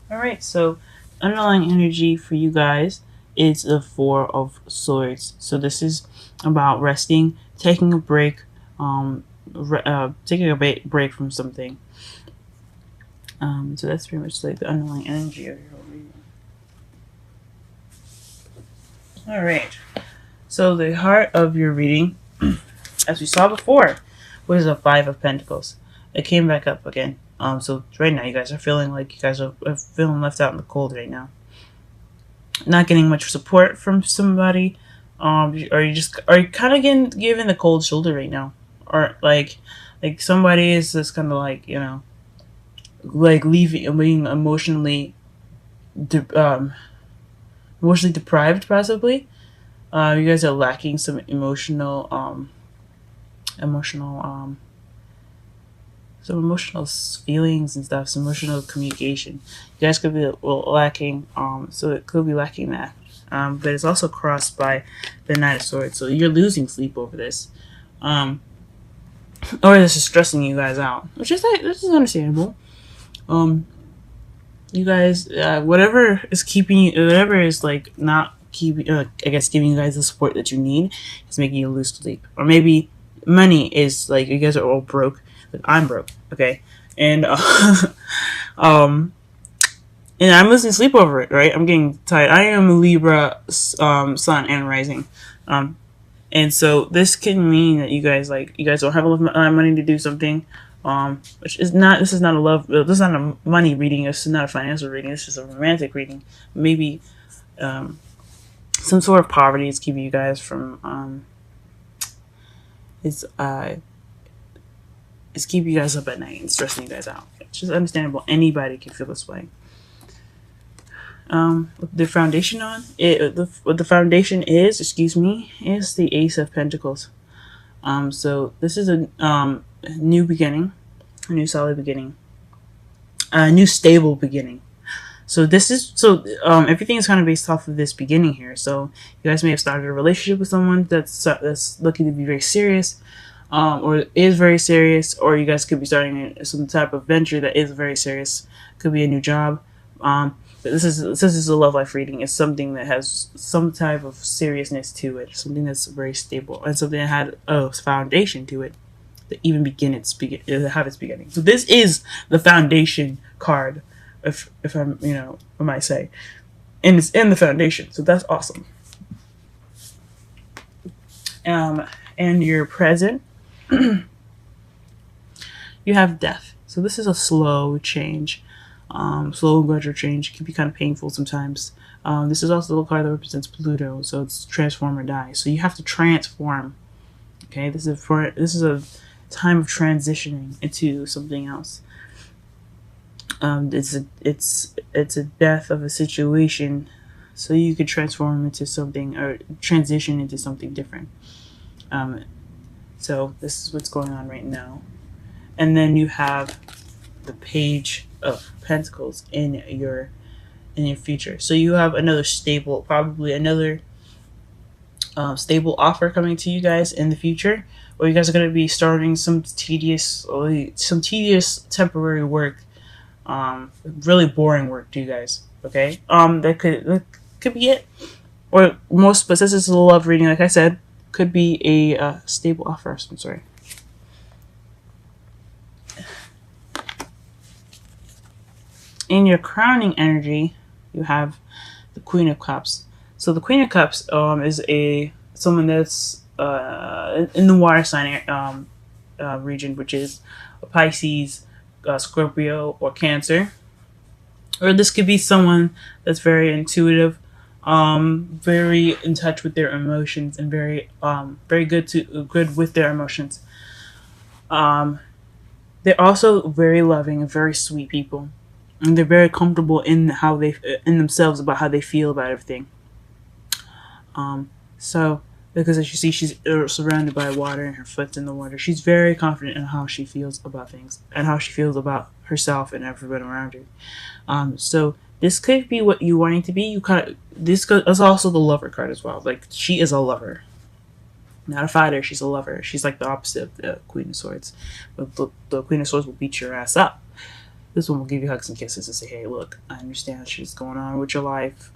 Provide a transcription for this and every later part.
All right, so underlying energy for you guys is the Four of Swords. So this is about resting, taking a break, taking a break from something. So that's pretty much like the underlying energy of your whole reading. All right. So the heart of your reading, as we saw before, was a Five of Pentacles. It came back up again. So right now you guys are feeling like you guys are feeling left out in the cold right now. Not getting much support from somebody. Or you kind of getting given the cold shoulder right now, or like somebody is just kind of like like leaving, being emotionally deprived possibly. You guys are lacking some emotional some emotional feelings and stuff, some emotional communication. You guys could be lacking, so it could be lacking that. But it's also crossed by the Knight of Swords, so you're losing sleep over this, or this is stressing you guys out, which is like, this is understandable. You guys, whatever is keeping you, whatever is like not keeping, I guess giving you guys the support that you need, is making you lose sleep, or maybe money is like you guys are all broke. Like I'm broke, okay, and um, and I'm losing sleep over it. Right, I'm getting tired. I am a Libra, sun and rising, and so this can mean that you guys don't have enough money to do something. Which is not. This is not a love. This is not a money reading. This is not a financial reading. This is a romantic reading. Maybe some sort of poverty is keeping you guys from. It's keeping you guys up at night and stressing you guys out. It's just understandable. Anybody can feel this way. With the foundation on it, what the foundation is, is the Ace of Pentacles. So this is a new beginning, a new solid beginning, a new stable beginning. So this is everything is kind of based off of this beginning here. So you guys may have started a relationship with someone that's looking to be very serious, or is very serious, or you guys could be starting some type of venture that is very serious. Could be a new job. But this is a love life reading. It's something that has some type of seriousness to it, something that's very stable, and something that had a foundation to it that even have its beginning. So this is the foundation card, if I'm I might say, and it's in the foundation. So that's awesome. And your present, you have death. So this is a slow change. Slow and gradual change. It can be kind of painful sometimes. This is also the card that represents Pluto, so it's transform or die. So you have to transform. Okay, this is a time of transitioning into something else. It's a death of a situation, so you could transform into something or transition into something different. So this is what's going on right now, and then you have the Page of Pentacles in your future. So you have another stable, probably another stable offer coming to you guys in the future, or you guys are going to be starting some tedious temporary work, really boring work to you guys. Okay, that could be it, or most, but since this is a love reading, like I said, could be a stable offer of some sort. In your crowning energy, you have the Queen of Cups. So the Queen of Cups is someone that's in the water sign region, which is a Pisces, Scorpio, or Cancer. Or this could be someone that's very intuitive, very in touch with their emotions, and very good with their emotions. They're also very loving and very sweet people, and they're very comfortable in in themselves about how they feel about everything. So because as you see, she's surrounded by water and her foot's in the water. She's very confident in how she feels about things and how she feels about herself and everyone around her. So this could be what you wanting to be. This is also the lover card as well. Like, she is a lover, not a fighter. She's a lover. She's like the opposite of the Queen of Swords. But the Queen of Swords will beat your ass up. This one will give you hugs and kisses and say, hey, look, I understand shit's going on with your life.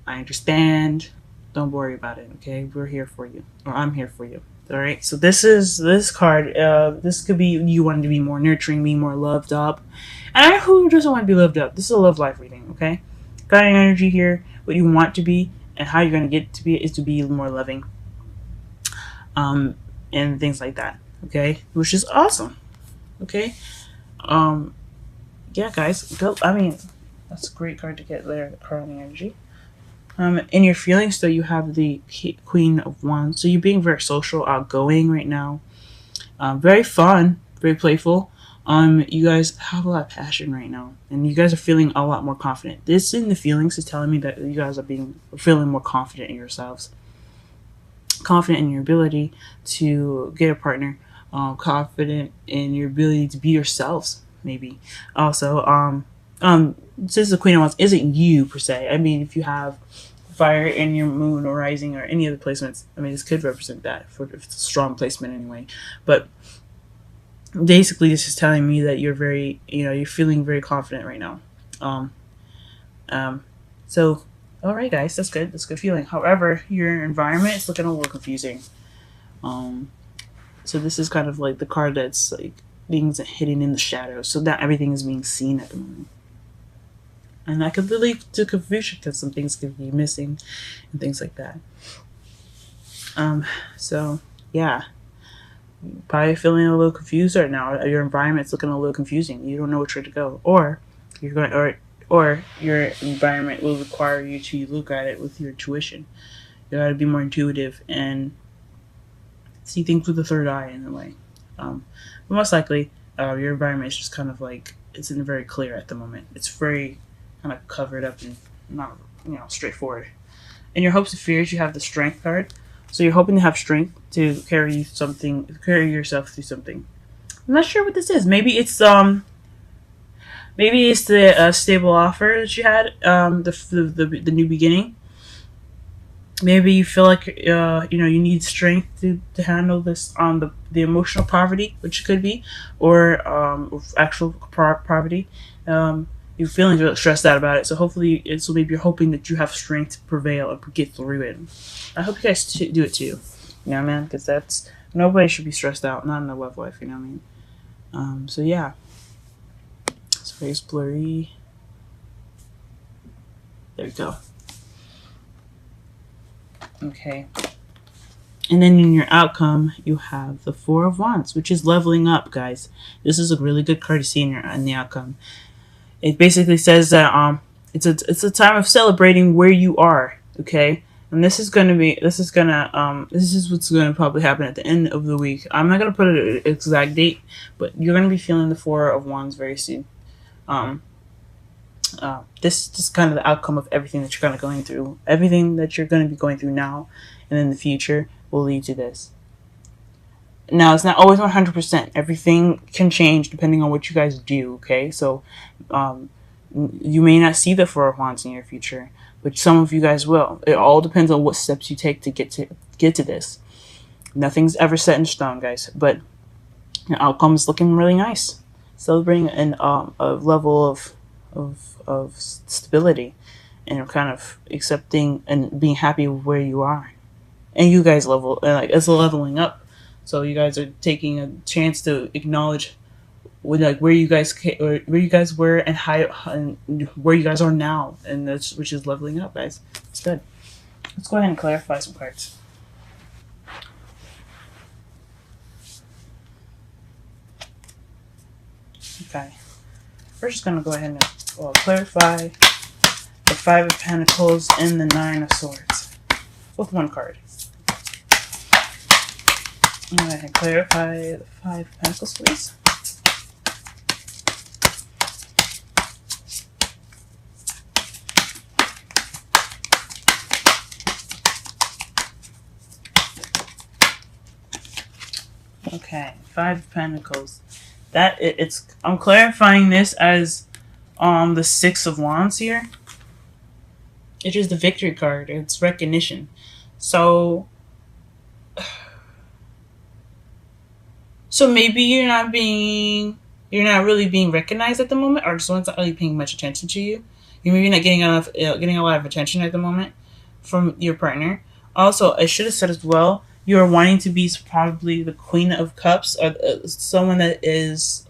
I understand. Don't worry about it, okay? We're here for you. Or I'm here for you. Alright? So this card, this could be you wanting to be more nurturing, be more loved up. And who doesn't want to be loved up? This is a love life reading, okay? Guiding energy here, what you want to be, and how you're going to get to be is to be more loving. And things like that, okay? Which is awesome, okay? Yeah, guys, go. I mean, that's a great card to get there, the curling energy. In your feelings, though, you have the Queen of Wands. So you're being very social, outgoing right now. Very fun, very playful. You guys have a lot of passion right now, and you guys are feeling a lot more confident. This in the feelings is telling me that you guys are feeling more confident in yourselves, confident in your ability to get a partner, confident in your ability to be yourselves. Maybe also, since the Queen of Wands isn't you per se. I mean, if you have fire in your moon or rising or any other placements, I mean, this could represent that if it's a strong placement anyway. But basically, this is telling me that you're very, you're feeling very confident right now. So, all right, guys, that's good. That's a good feeling. However, your environment is looking a little confusing. So this is kind of like the card that's like things hidden in the shadows. So that everything is being seen at the moment. And that could lead to confusion because some things could be missing and things like that. So yeah, probably feeling a little confused right now. Your environment's looking a little confusing. You don't know which way to go, or you're going, or your environment will require you to look at it with your intuition. You got to be more intuitive and see things with the third eye in a way. But most likely, your environment is just kind of like it's in very clear at the moment. It's very kind of covered up and not straightforward. In your hopes and fears, you have the Strength card. So you're hoping to have strength to carry yourself through something. I'm not sure what this is. Maybe it's the stable offer that you had, the new beginning. Maybe you feel like you need strength to handle this the emotional poverty, which it could be, or actual poverty. You're feeling really stressed out about it, so hopefully, maybe you're hoping that you have strength to prevail and get through it. I hope you guys do it too. You know what I mean? Because nobody should be stressed out, not in their love life. You know what I mean? So yeah, it's very blurry. There we go. Okay. And then in your outcome, you have the Four of Wands, which is leveling up, guys. This is a really good card to see in the outcome. It basically says that it's a time of celebrating where you are, okay? And this is what's gonna probably happen at the end of the week. I'm not gonna put an exact date, but you're gonna be feeling the Four of Wands very soon. This is kind of the outcome of everything that you're kind of going through. Everything that you're going to be going through now and in the future will lead to this. Now, it's not always 100%. Everything can change depending on what you guys do, okay? So, you may not see the Four of Wands in your future, but some of you guys will. It all depends on what steps you take to get to this. Nothing's ever set in stone, guys, but your outcome is looking really nice. Celebrating a level of stability and kind of accepting and being happy with where you are. And you guys it's leveling up. So you guys are taking a chance to acknowledge where you guys were and where you guys are now, and which is leveling up, guys. It's good. Let's go ahead and clarify some cards. Okay. We're just gonna go ahead and clarify the Five of Pentacles and the Nine of Swords with one card. I'm going to clarify the Five of Pentacles, please. Okay, Five of Pentacles. I'm clarifying this as the Six of Wands here. It is the Victory card. It's recognition. So maybe you're not being you're not really being recognized at the moment, or someone's not really paying much attention to you. You're maybe not getting a lot of attention at the moment from your partner. Also, I should have said as well, you are wanting to be probably the Queen of Cups, or someone that is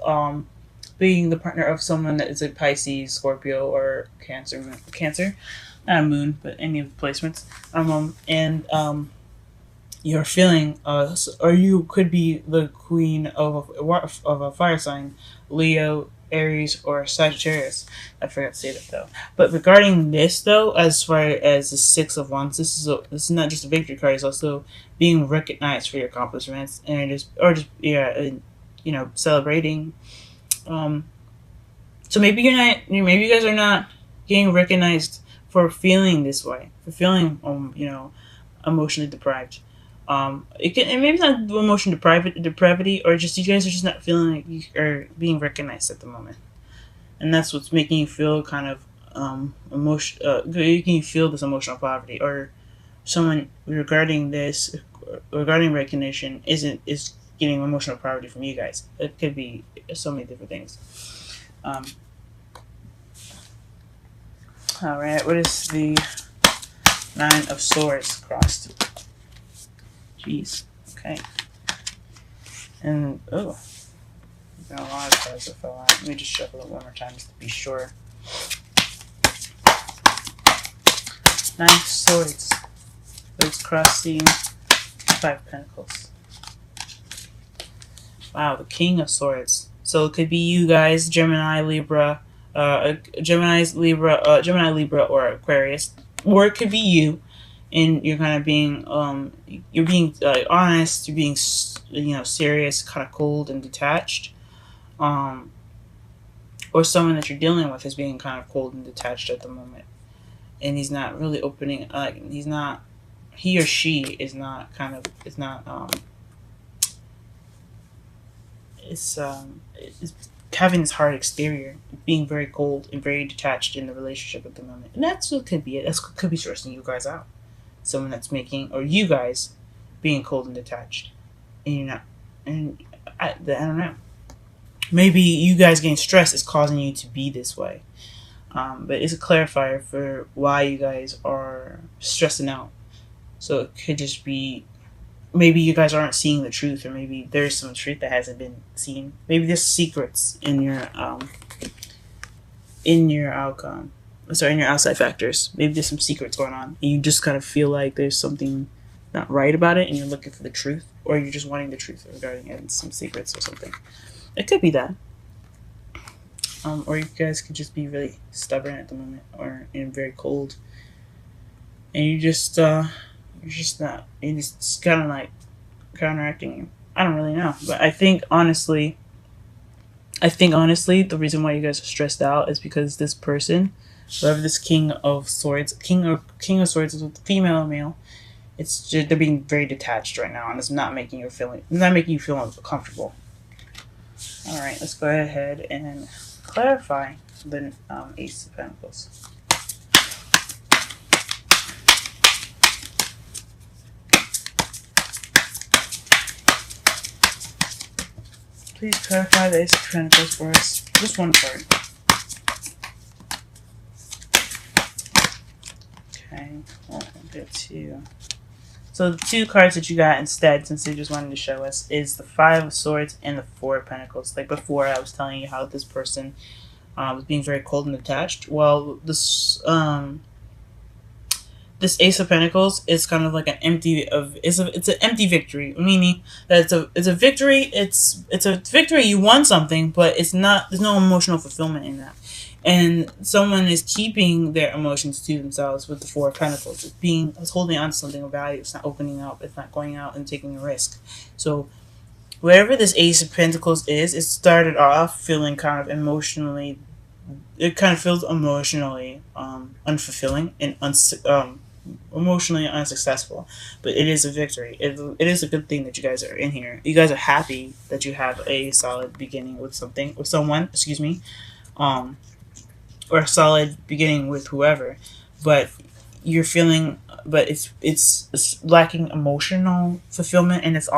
being the partner of someone that is a Pisces, Scorpio, or Cancer, not a moon, but any of the placements. And you're feeling, or you could be the queen of a fire sign, Leo, Aries, or Sagittarius. I forgot to say that though. But regarding this though, as far as the Six of Wands, this is not just a victory card. It's also being recognized for your accomplishments, and celebrating. So maybe maybe you guys are not getting recognized for feeling this way, for feeling emotionally deprived. It maybe not emotion depravity, or just you guys are just not feeling like you are being recognized at the moment, and that's what's making you feel kind of making you feel this emotional poverty, or someone regarding recognition is getting emotional poverty from you guys. It could be so many different things. All right, what is the Nine of Swords crossed? Jeez. Okay. And got a lot of cards that fell out. Let me just shuffle it one more time just to be sure. Nine of Swords. It's crossing Five of Pentacles. Wow, the King of Swords. So it could be you guys, Gemini, Libra, Gemini, Libra, or Aquarius, or it could be you, and you're kind of being honest, you're being serious, kind of cold and detached, or someone that you're dealing with is being kind of cold and detached at the moment, and he's not really opening. He or she is not it's having this hard exterior, being very cold and very detached in the relationship at the moment. And that's what could be it. That could be stressing you guys out. Someone that's or you guys being cold and detached. And you're not. And I don't know. Maybe you guys getting stressed is causing you to be this way. But it's a clarifier for why you guys are stressing out. So it could just be, maybe you guys aren't seeing the truth, or maybe there's some truth that hasn't been seen. Maybe there's secrets in your outcome. Sorry, in your outside factors. Maybe there's some secrets going on, and you just kind of feel like there's something not right about it, and you're looking for the truth, or you're just wanting the truth regarding it and some secrets or something. It could be that. Or you guys could just be really stubborn at the moment, and very cold, and you're just not. It's kind of like counteracting you. I don't really know, but I think honestly, the reason why you guys are stressed out is because this person, whoever this King of Swords is with female or male, it's just, they're being very detached right now, and it's not making you feel comfortable. All right, let's go ahead and clarify the Ace of Pentacles. Please clarify the Ace of Pentacles for us. Just one card. Okay, we'll get two. So the two cards that you got instead, since they just wanted to show us, is the Five of Swords and the Four of Pentacles. Like before, I was telling you how this person was being very cold and attached. Well, this Ace of Pentacles is kind of like it's an empty victory, meaning that it's a victory. It's a victory. You won something, but there's no emotional fulfillment in that. And someone is keeping their emotions to themselves with the Four of Pentacles. It's holding on to something of value. It's not opening up. It's not going out and taking a risk. So wherever this Ace of Pentacles is, it started off feeling kind of emotionally. It kind of feels emotionally unfulfilling and emotionally unsuccessful, but it is a victory. It is a good thing that you guys are in here. You guys are happy that you have a solid beginning with someone, or a solid beginning with whoever, but you're feeling, but it's lacking emotional fulfillment, and it's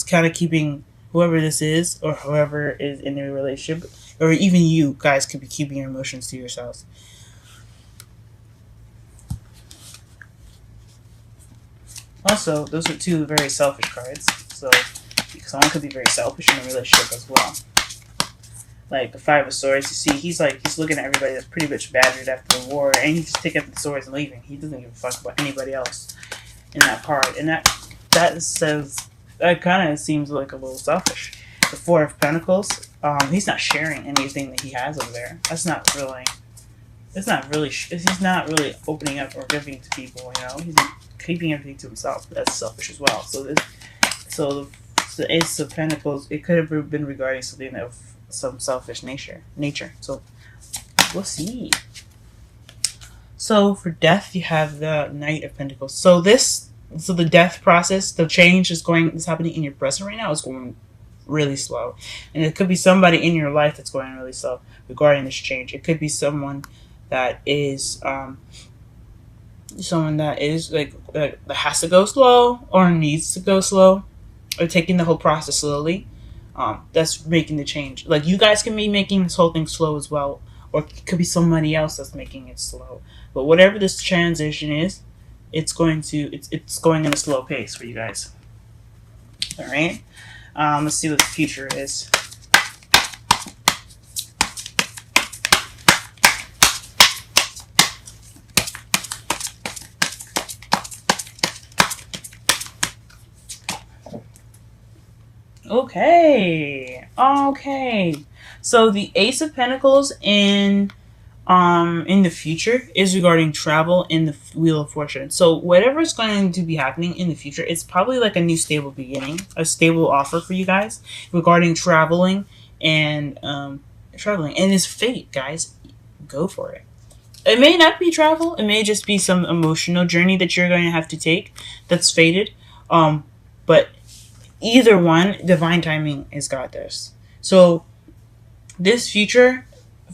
kind of keeping whoever this is, or whoever is in a relationship, or even you guys could be keeping your emotions to yourselves. Also, those are two very selfish cards, so someone could be very selfish in a relationship as well. Like the Five of Swords, you see, he's looking at everybody that's pretty much battered after the war, and he's just taking up the swords and leaving. He doesn't give a fuck about anybody else in that card, and that kind of seems like a little selfish. The Four of Pentacles, he's not sharing anything that he has over there. He's not really opening up or giving to people. He's keeping everything to himself. That's selfish as well. So the Ace of Pentacles, it could have been regarding something of some selfish nature. So we'll see. So for Death, you have the Knight of Pentacles. So the death process, the change is happening in your present right now is going really slow, and it could be somebody in your life that's going really slow regarding this change. It could be someone that is that has to go slow or needs to go slow, or taking the whole process slowly. That's making the change. Like, you guys can be making this whole thing slow as well, or it could be somebody else that's making it slow. But whatever this transition is, it's going in a slow pace for you guys. All right. Let's see what the future is. Okay. So the Ace of Pentacles in the future is regarding travel in the Wheel of Fortune. So whatever is going to be happening in the future, it's probably like a new stable beginning, a stable offer for you guys regarding traveling and it's fate, guys. Go for it. It may not be travel. It may just be some emotional journey that you're going to have to take that's fated. But either one, divine timing has got this. So this future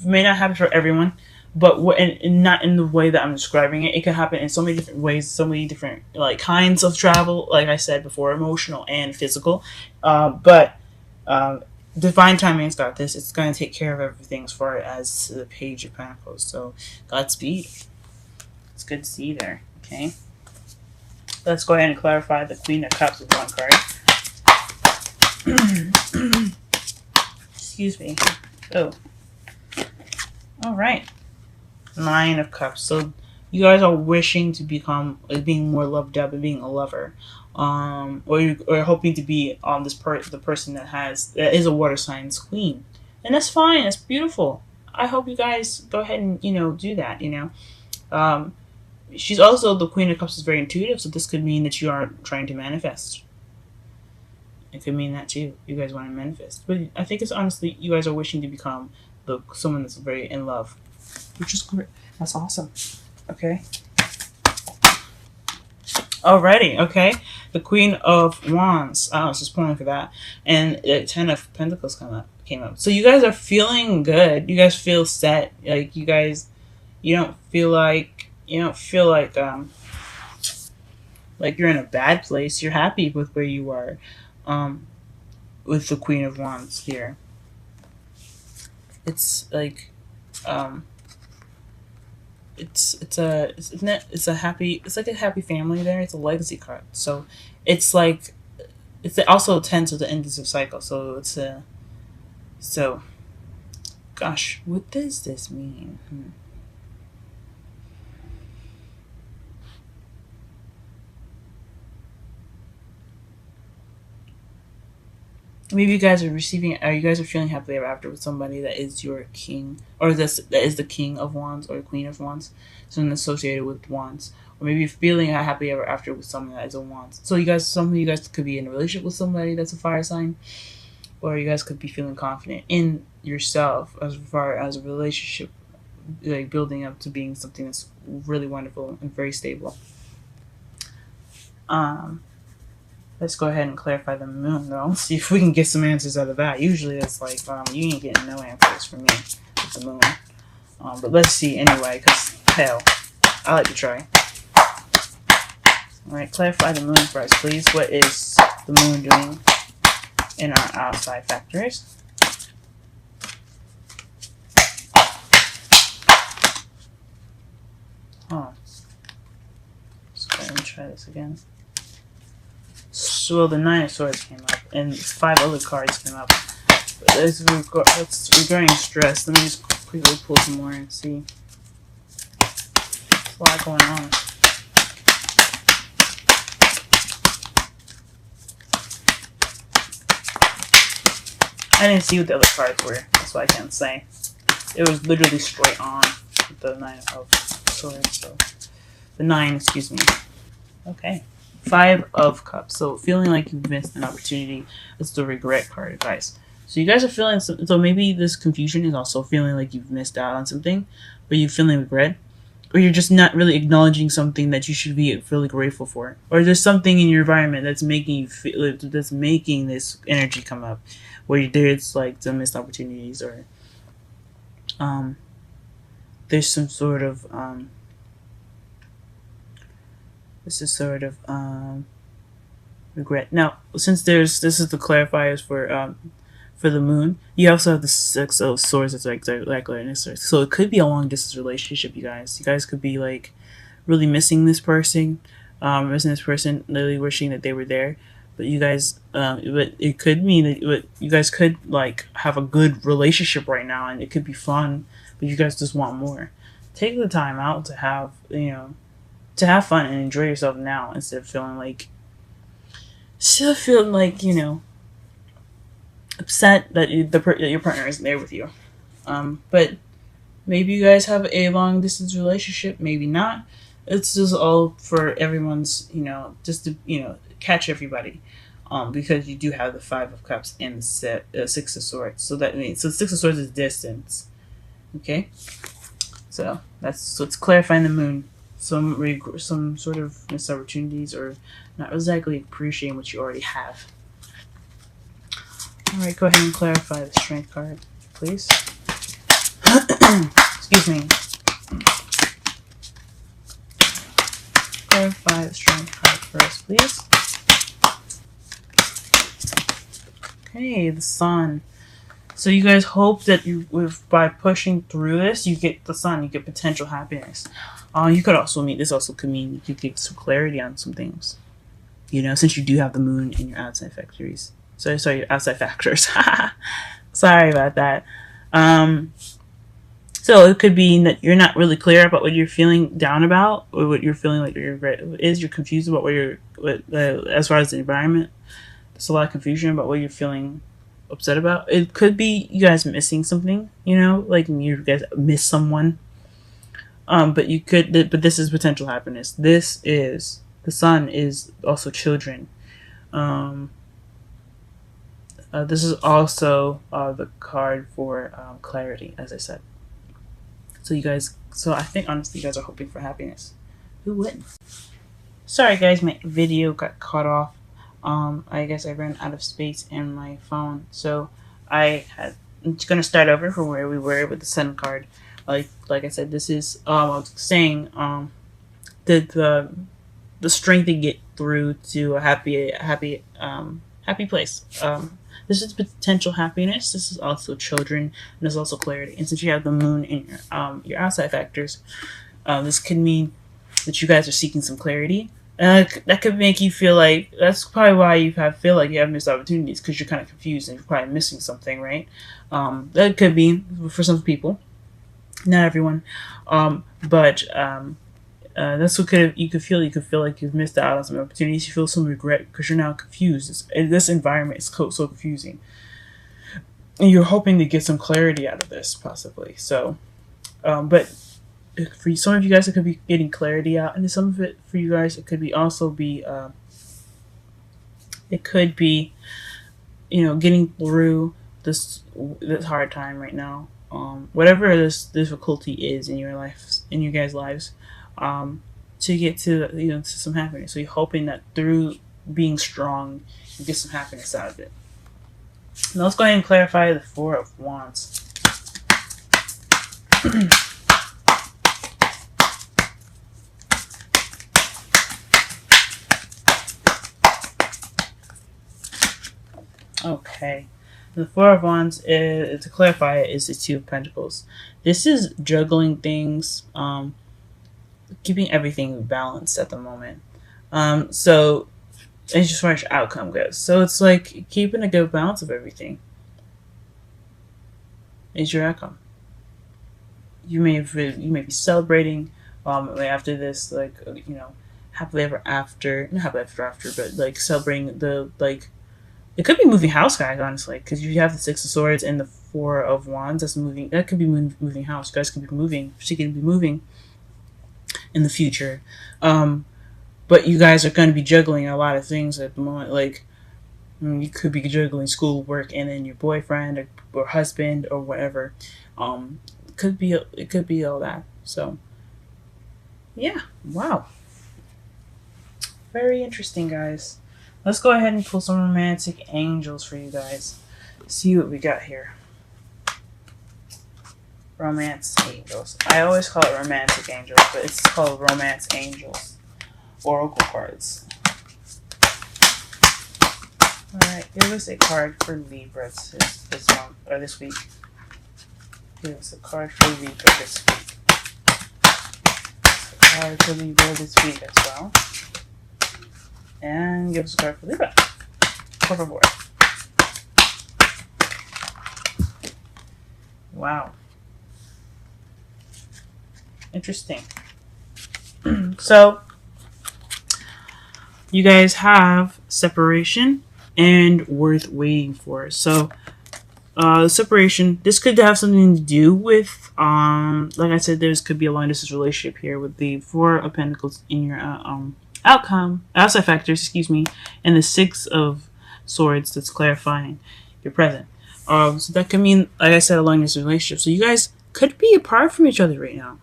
may not happen for everyone, but not in the way that I'm describing it. It can happen in so many different ways, so many different kinds of travel. Like I said before, emotional and physical. But divine timing's got this. It's going to take care of everything as far as the Page of Pentacles. So Godspeed. It's good to see you there. Okay. Let's go ahead and clarify the Queen of Cups with one card. Excuse me. Oh. All right. Nine of Cups. So you guys are wishing to become being more loved up and being a lover, or you're hoping to be the person that is a water sign's queen, and that's fine. That's beautiful. I hope you guys go ahead and do that. She's also the Queen of Cups is very intuitive, so this could mean that you are trying to manifest. It could mean that too. You guys want to manifest, but I think it's honestly you guys are wishing to become someone that's very in love, which is great. That's awesome. Okay. Alrighty. Okay. The Queen of Wands. I was just pulling for that, and the Ten of Pentacles came up. So you guys are feeling good. You guys feel set. Like you don't feel like you're in a bad place. You're happy with where you are. With the Queen of Wands here. It's like it's a happy family there. It's a legacy card. So it's also tends to the end of the cycle. So gosh, what does this mean? Maybe you guys are feeling happily ever after with somebody that is your king, or that is the King of Wands or Queen of Wands, something associated with Wands. Or maybe you're feeling happily ever after with someone that is a Wands. So some of you guys could be in a relationship with somebody that's a fire sign, or you guys could be feeling confident in yourself as far as a relationship, like building up to being something that's really wonderful and very stable. Let's go ahead and clarify the moon, though. See if we can get some answers out of that. Usually it's like, you ain't getting no answers from me with the moon. But let's see anyway, because, hell, I like to try. Alright, clarify the moon for us, please. What is the moon doing in our outside factors. Huh. Let's go ahead and try this again. So the 9 of Swords came up, and 5 other cards came up. That's regarding stress. Let me just quickly pull some more and see. There's a lot going on. I didn't see what the other cards were. That's why I can't say. It was literally straight on with the 9 of Swords. So the 9, excuse me. Okay. 5 of Cups. So feeling like you've missed an opportunity. It's the regret card, guys. So you guys are feeling so maybe this confusion is also feeling like you've missed out on something, but you're feeling regret, or you're just not really acknowledging something that you should be really grateful for, or there's something in your environment that's making you feel, that's making this energy come up, where there's like some missed opportunities, or there's some sort of this is sort of regret. Now, since this is the clarifiers for the moon, you also have the 6 of Swords that's like so it could be a long distance relationship. You guys could be like really missing this person, literally wishing that they were there, but you guys but it could mean that you guys could like have a good relationship right now, and it could be fun, but you guys just want more. Take the time out to have to have fun and enjoy yourself now, instead of feeling like upset that your partner isn't there with you. But maybe you guys have a long distance relationship, maybe not. It's just all for everyone's, just to, catch everybody. Because you do have the 5 of Cups and the 6 of Swords. So that means, so 6 of Swords is distance. Okay? So it's clarifying the moon. Some sort of missed opportunities, or not exactly appreciating what you already have. Alright, go ahead and clarify the Strength card, please. Excuse me. Clarify the Strength card first, please. Okay, the Sun. So you guys hope that by pushing through this, you get the Sun, you get potential happiness. You could also could mean you could get some clarity on some things. Since you do have the moon in your outside factories. Sorry, your outside factors. Sorry about that. So it could be that you're not really clear about what you're feeling down about, or what you're feeling like your regret is. You're confused about as far as the environment. There's a lot of confusion about what you're feeling upset about. It could be you guys missing something, like you guys miss someone. But this is potential happiness. The Sun is also children. This is also the card for clarity, as I said. So I think honestly you guys are hoping for happiness. Who wouldn't? Sorry guys, my video got cut off. I guess I ran out of space in my phone, so I'm gonna start over from where we were with the Sun card. Like I said, this is I was saying the strength to get through to a happy place. This is potential happiness. This is also children, and there's also clarity. And since you have the moon in your outside factors, this could mean that you guys are seeking some clarity. That could make you feel like that's probably why you feel like you have missed opportunities, because you're kind of confused and you're probably missing something, right? That could be for some people, not everyone, but that's what you could feel. You could feel like you've missed out on some opportunities. You feel some regret because you're now confused. This environment is so confusing, and you're hoping to get some clarity out of this, possibly. So, but for some of you guys, it could be getting clarity out, and some of it for you guys, it could be getting through this hard time right now. Whatever this difficulty is in your life, in your guys' lives, to get to to some happiness. So you're hoping that through being strong, you get some happiness out of it. Now let's go ahead and clarify the 4 of Wands. Okay. Okay. And the Four of Wands, to clarify, is the Two of Pentacles. This is juggling things, keeping everything balanced at the moment. So it's just far as outcome goes. So it's like keeping a good balance of everything is your outcome. You may be celebrating after this, like, happily ever after, not happily ever after, but like celebrating the, like, it could be moving house, guys, honestly, because you have the Six of Swords and the Four of Wands. That could be moving house. You guys could be moving. She could be moving in the future. But you guys are going to be juggling a lot of things at the moment. Like, you could be juggling school, work, and then your boyfriend or husband or whatever. It could be all that. So, yeah, wow, very interesting, guys. Let's go ahead and pull some romantic angels for you guys. See what we got here. Romance angels. I always call it romantic angels, but it's called romance angels. Oracle cards. Alright, give us a card for Libra this month, or this week. Give us a card for Libra this week. A card for Libra this week as well. And give us a card for Libra. Por favor. Wow. Interesting. So, you guys have separation and worth waiting for. So, separation, this could have something to do with, like I said, could be a long distance relationship here with the Four of Pentacles in your outside factors, excuse me, and the Six of Swords that's clarifying your present. So that could mean, like I said, a long distance relationship. So you guys could be apart from each other right now.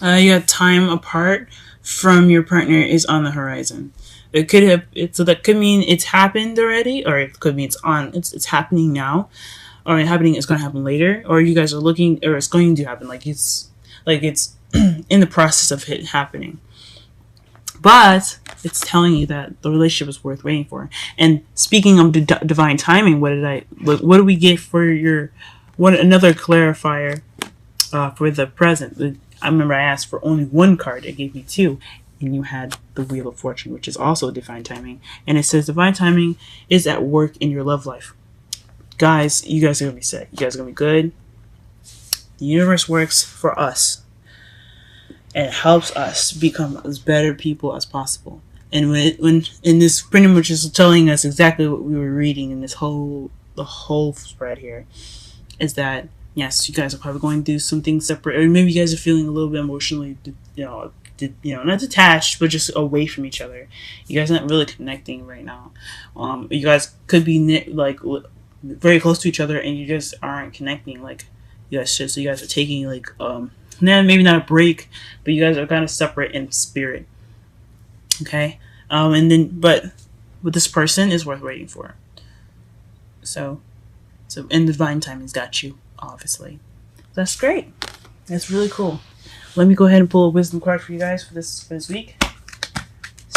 You got time apart from your partner is on the horizon. It could have so that could mean it's happened already, or it could mean it's happening now, or it's going to happen later, or you guys are looking, or it's going to happen, like it's in the process of it happening. But it's telling you that the relationship is worth waiting for. And speaking of divine timing, what do we get for another clarifier for the present? I remember I asked for only one card. It gave me two. And you had the Wheel of Fortune, which is also divine timing. And it says divine timing is at work in your love life. Guys, you guys are going to be set. You guys are going to be good. The universe works for us. And it helps us become as better people as possible. And when this pretty much is telling us exactly what we were reading in the whole spread here, is that yes, you guys are probably going through something separate, or maybe you guys are feeling a little bit emotionally, not detached, but just away from each other. You guys aren't really connecting right now. You guys could be very close to each other, and you just aren't connecting like you guys should. So you guys are taking maybe not a break, but you guys are kind of separate in spirit. Okay, but with this person is worth waiting for. So and divine timing's got you, obviously. That's great. That's really cool. Let me go ahead and pull a wisdom card for you guys for this week.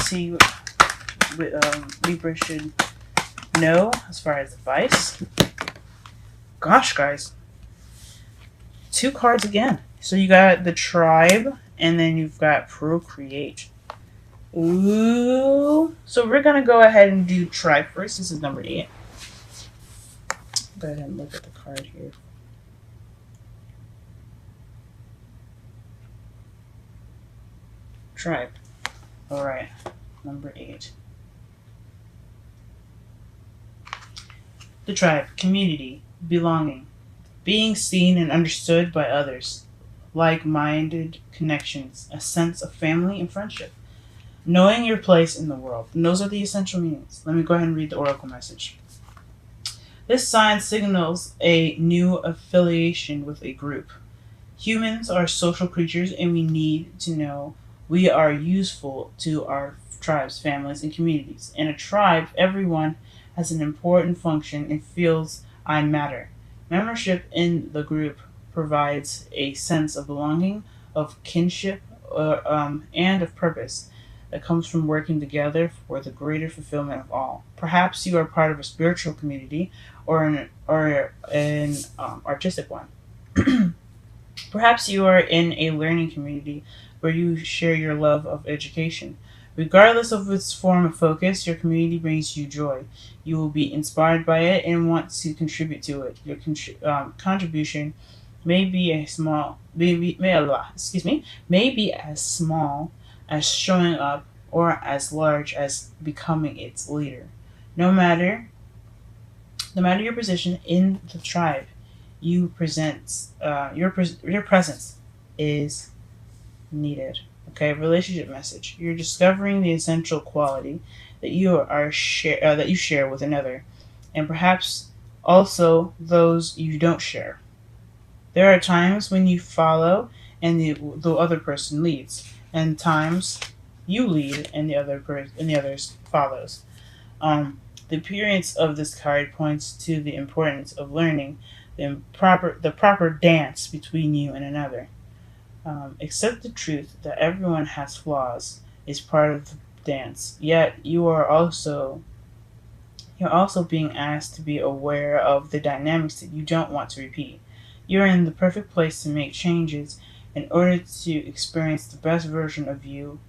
See what Libra should know as far as advice. Gosh, guys. 2 cards again. So you got the Tribe, and then you've got Procreate. Ooh. So we're going to go ahead and do Tribe first. This is number 8. Go ahead and look at the card here. Tribe. Alright. Number 8. The Tribe. Community. Belonging. Being seen and understood by others. Like-minded connections. A sense of family and friendship. Knowing your place in the world. And those are the essential meanings. Let me go ahead and read the oracle message. This sign signals a new affiliation with a group. Humans are social creatures, and we need to know we are useful to our tribes, families, and communities. In a tribe, everyone has an important function and feels I matter. Membership in the group provides a sense of belonging, of kinship, and of purpose. that comes from working together for the greater fulfillment of all. Perhaps you are part of a spiritual community or an artistic one. Perhaps you are in a learning community where you share your love of education. Regardless of its form of focus, your community brings you joy. You will be inspired by it and want to contribute to it. Your contribution may be a small, may be as small as showing up or as large as becoming its leader. No matter, no matter your position in the tribe, your presence is needed. Okay, relationship message. You're discovering the essential quality that that you share with another, and perhaps also those you don't share. There are times when you follow and the other person leads, and times you lead and the others follows. The appearance of this card points to the importance of learning the proper dance between you and another. Accept the truth that everyone has flaws is part of the dance. Yet you're also being asked to be aware of the dynamics that you don't want to repeat. You're in the perfect place to make changes in order to experience the best version of you,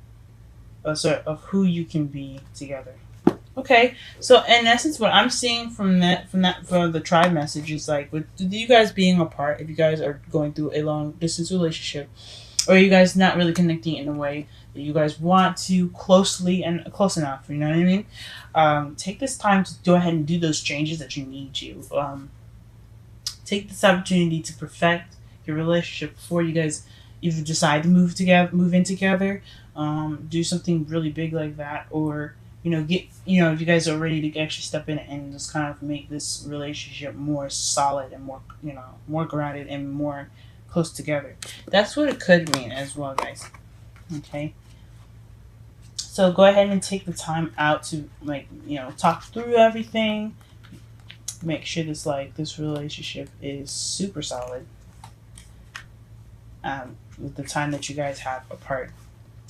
of who you can be together. Okay, so in essence, what I'm seeing from the tribe message is like with you guys being apart, if you guys are going through a long distance relationship, or you guys not really connecting in a way that you guys want to closely and close enough, you know what I mean? Take this time to go ahead and do those changes that you need to. Take this opportunity to perfect your relationship before you guys either decide to move in together, do something really big like that, or if you guys are ready to actually step in and just kind of make this relationship more solid and more grounded and more close together. That's what it could mean as well, guys. Okay. So go ahead and take the time out to talk through everything. Make sure this relationship is super solid. With the time that you guys have apart.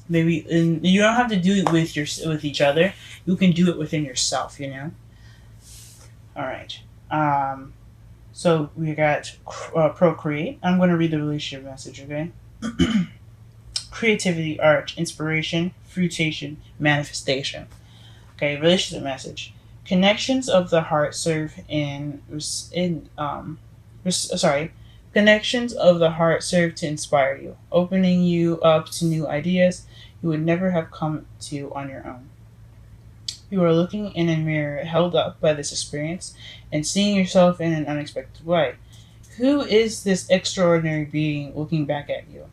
Maybe and you don't have to do it with each other. You can do it within yourself. All right. So we got procreate. I'm going to read the relationship message. Okay. Creativity, art, inspiration, fruitation, manifestation. Okay. Relationship message. Connections of the heart Connections of the heart serve to inspire you, opening you up to new ideas you would never have come to on your own. You are looking in a mirror held up by this experience and seeing yourself in an unexpected way. Who is this extraordinary being looking back at you?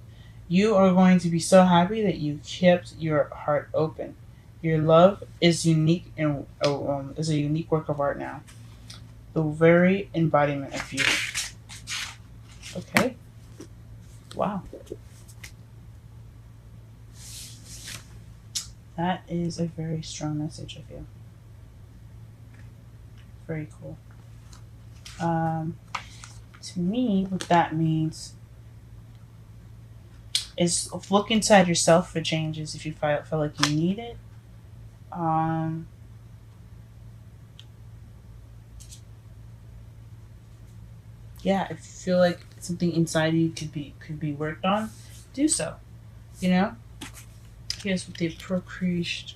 You are going to be so happy that you kept your heart open. Your love is unique and is a unique work of art now, the very embodiment of beauty. Okay. Wow. That is a very strong message, I feel. Very cool. To me, what that means is look inside yourself for changes if you feel like you need it. Yeah, if you feel like something inside you could be worked on, do so. Here's what the procreate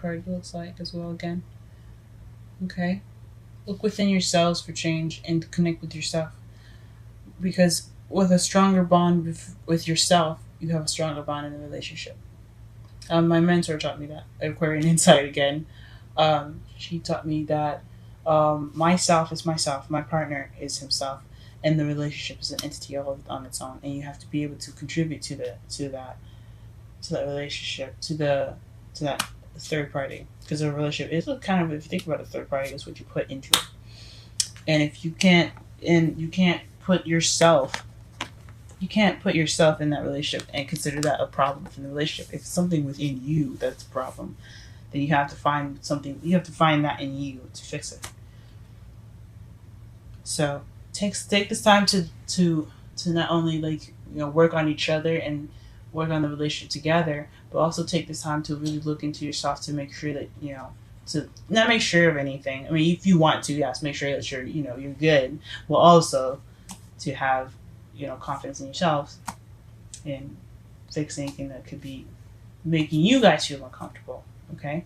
card looks like as well again. Okay. Look within yourselves for change and connect with yourself. Because with a stronger bond with yourself, you have a stronger bond in the relationship. My mentor taught me that. Aquarian Insight again. She taught me that myself is myself, my partner is himself, and the relationship is an entity all on its own. And you have to be able to contribute to that relationship, to that third party, because a relationship is kind of, if you think about a third party, is what you put into it. And if you can't put yourself in that relationship and consider that a problem in the relationship. If it's something within you that's a problem, then you have to find that in you to fix it. So take this time to not only work on each other and work on the relationship together, but also take this time to really look into yourself to make sure that, you know, to not make sure of anything. I mean, if you want to, yes, make sure that you're, you know, you're good, but also to have, you know, confidence in yourself and fix anything that could be making you guys feel uncomfortable. Okay.